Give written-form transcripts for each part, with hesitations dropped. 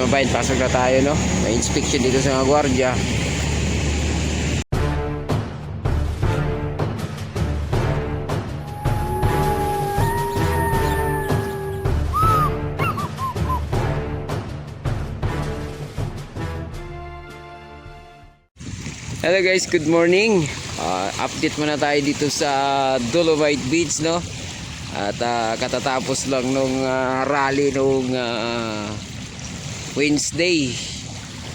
mga bayan, pasok na tayo, no? May inspection dito sa mga gwardiya. Hello guys, good morning. Update muna tayo dito sa Dolomite Beach, no? At katatapos lang nung rally nung Wednesday.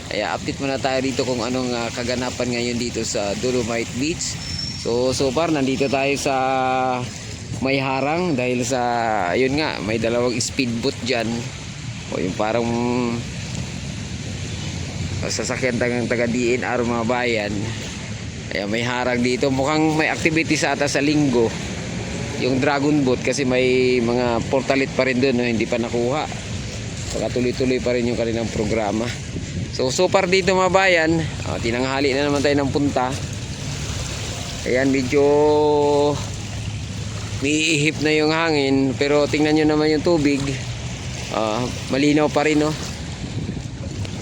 Kaya update muna tayo dito kung anong kaganapan ngayon dito sa Dolomite Beach. So far nandito tayo sa may harang dahil sa ayun nga, may dalawang speedboat diyan. O yung parang sasakyan taga DNR mga bayan. Kaya may harang dito. Mukhang may activity sa ata sa linggo yung dragon boat kasi may mga portalit pa rin doon, no? Hindi pa nakuha. Saka tuloy-tuloy pa rin yung kanilang programa. So far dito mga bayan, tinanghali na naman tayo ng punta. Ayan, medyo miihip na yung hangin, pero tingnan nyo naman yung tubig, malinaw pa rin, no?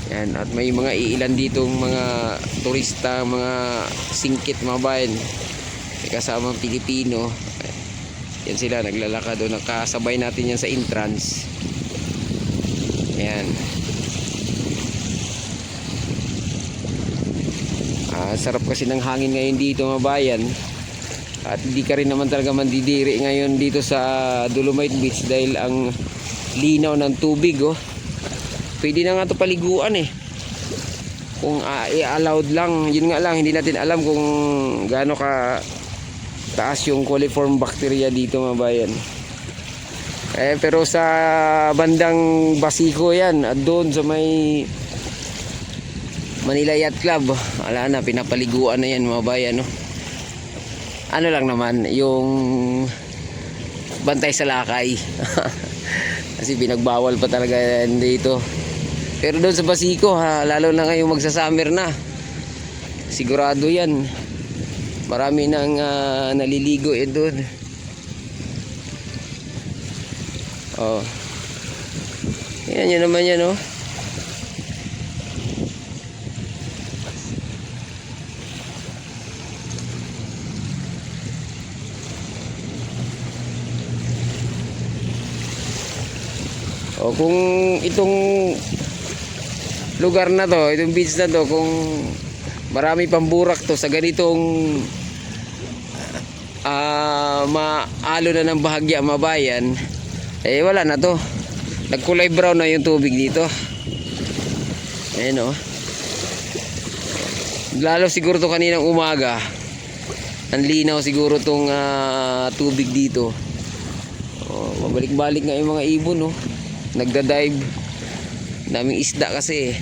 Yan, at may mga iilan ditong mga turista, mga singkit mga bayan, may kasamang Pilipino. Yan sila, naglalakad doon, nakasabay natin yan sa entrance. Yan. Sarap kasi ng hangin ngayon dito mga bayan. At hindi ka rin naman talaga mandidiri ngayon dito sa Dolomite Beach dahil ang linaw ng tubig, oh. Pwede na nga ito paliguan eh. Kung i-allowed lang, yun nga lang, hindi natin alam kung gaano ka taas yung coliform bacteria dito mga bayan. Pero sa bandang Basico yan, at doon sa may Manila Yacht Club, wala na, pinapaliguan na yan mga bayan, no? Ano lang naman, yung bantay sa lakay. Kasi binagbawal pa talaga yan dito. Pero doon sa Basico, lalo na ngayong magsa-summer na, sigurado yan, marami nang naliligo doon. Oh. Yan yun naman yan, oh. O kung itong lugar na to, itong beach na to, kung marami pang burak to sa ganitong maalo na ng bahagya mabayan, wala na to, nagkulay brown na yung tubig dito. Ayan, oh. Lalo siguro to kaninang umaga, ang linaw siguro tong tubig dito. Mabalik-balik nga yung mga ibon, oh. Nagda-dive, daming isda kasi.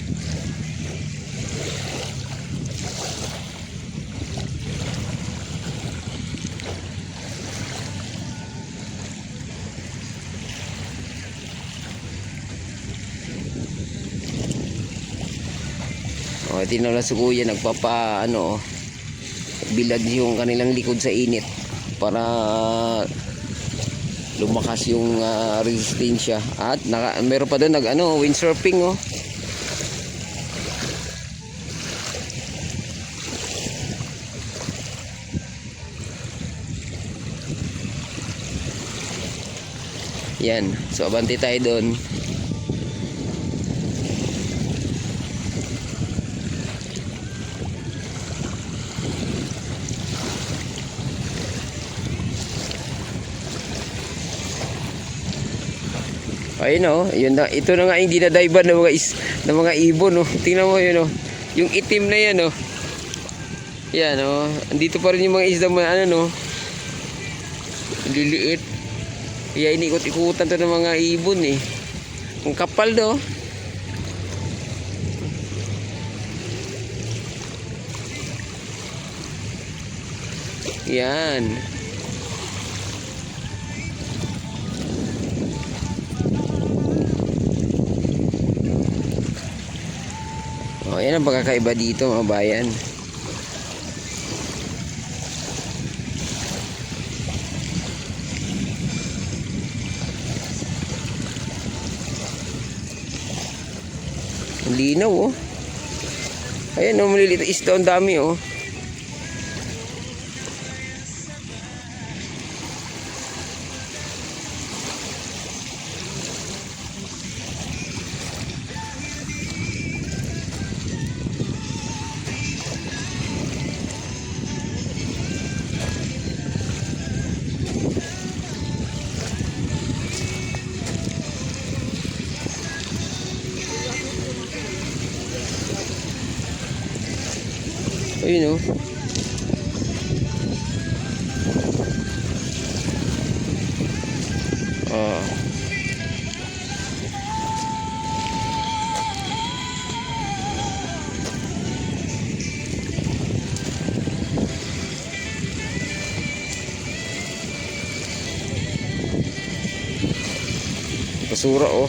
Tinaw na si kuya, nagpapa bilad yung kanilang likod sa init para lumakas yung resistensya. At meron pa doon windsurfing, oh. Yan, so abante tayo doon. Ayun, oh, yun na, ito na nga yung dinadaiban ng mga ibon, oh. Tingnan mo yun, oh. Yung itim na yan, oh. Yan, oh. Andito pa rin yung mga isda mo, no. Liliit. Kaya inikot-ikutan to ng mga ibon, eh. Ang kapal, do. Yan. Yan ang pagkakaiba dito mga bayan. Ang linaw oh. Ayan oh, maliliit na isda, ang dami oh. Ayun oh. Ah. Basura oh.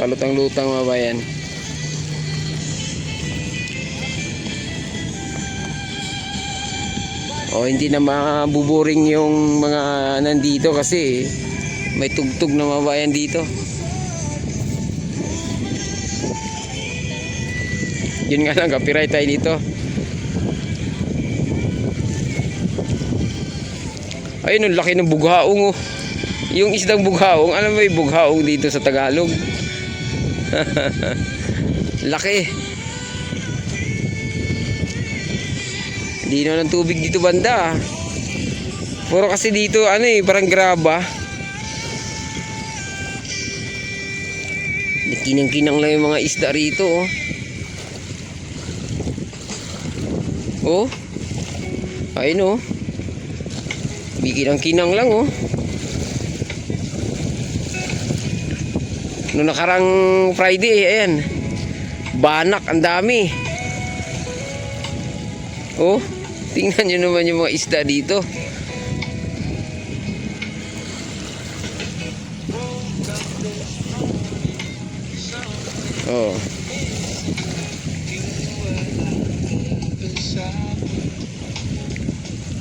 Kalutang-lutang mga bayan. O hindi na mabuboring yung mga nandito kasi may tugtog na mabayan dito. Yun nga lang, copyright tayo dito. Ayun, ang laki ng bughaong oh. Yung isdang bughaong, alam mo yung bughaong dito sa Tagalog? Laki. Hindi na ng tubig dito banda. Puro kasi dito ano eh, parang graba. Kinang-kinang lang yung mga isda rito oh. Oh. Ayun oh. Kinang-kinang lang oh. Noong nakarang Friday, ayan. Banak, ang dami. Oh. Tingnan nyo naman yung mga isda dito. Oh.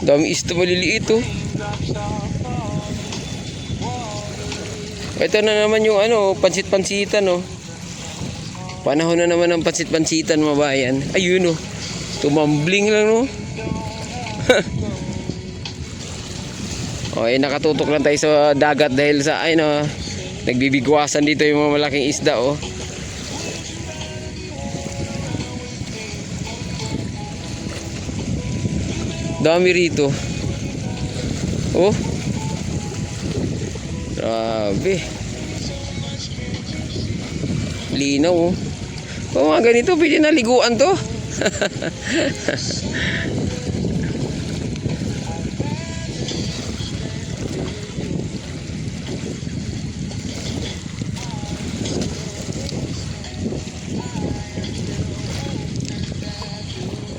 Dami isda maliliit oh. Ito na naman yung ano, pansit-pansitan oh. Panahon na naman ng pansit-pansitan mabayan. Ayun oh. Tumambling lang oh. Okay, nakatutok lang tayo sa dagat dahil sa ano, nagbibigwasan dito yung mga malaking isda oh. Dami rito. Oh. Grabe. Linaw oh. Kung mga ganito, pwede na liguan to.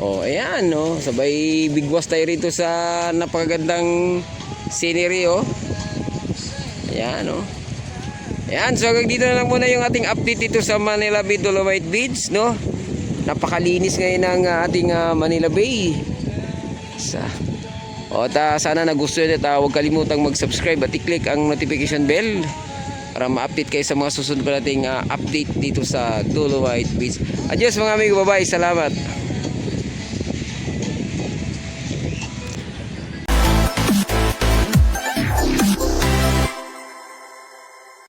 Oh, ayan no. Sabay bigwas tayo rito sa napakagandang scenery oh. Ayan oh. Ayan, so hanggang dito na lang muna yung ating update dito sa Manila Bay Dolomite Beach no. Napakalinis ngayon ng ating Manila Bay. Sana nagustuhan at huwag kalimutang mag-subscribe at i-click ang notification bell para ma-update kayo sa mga susunod pa nating update dito sa Dolomite Beach. Adios mga amigo, bye-bye, salamat.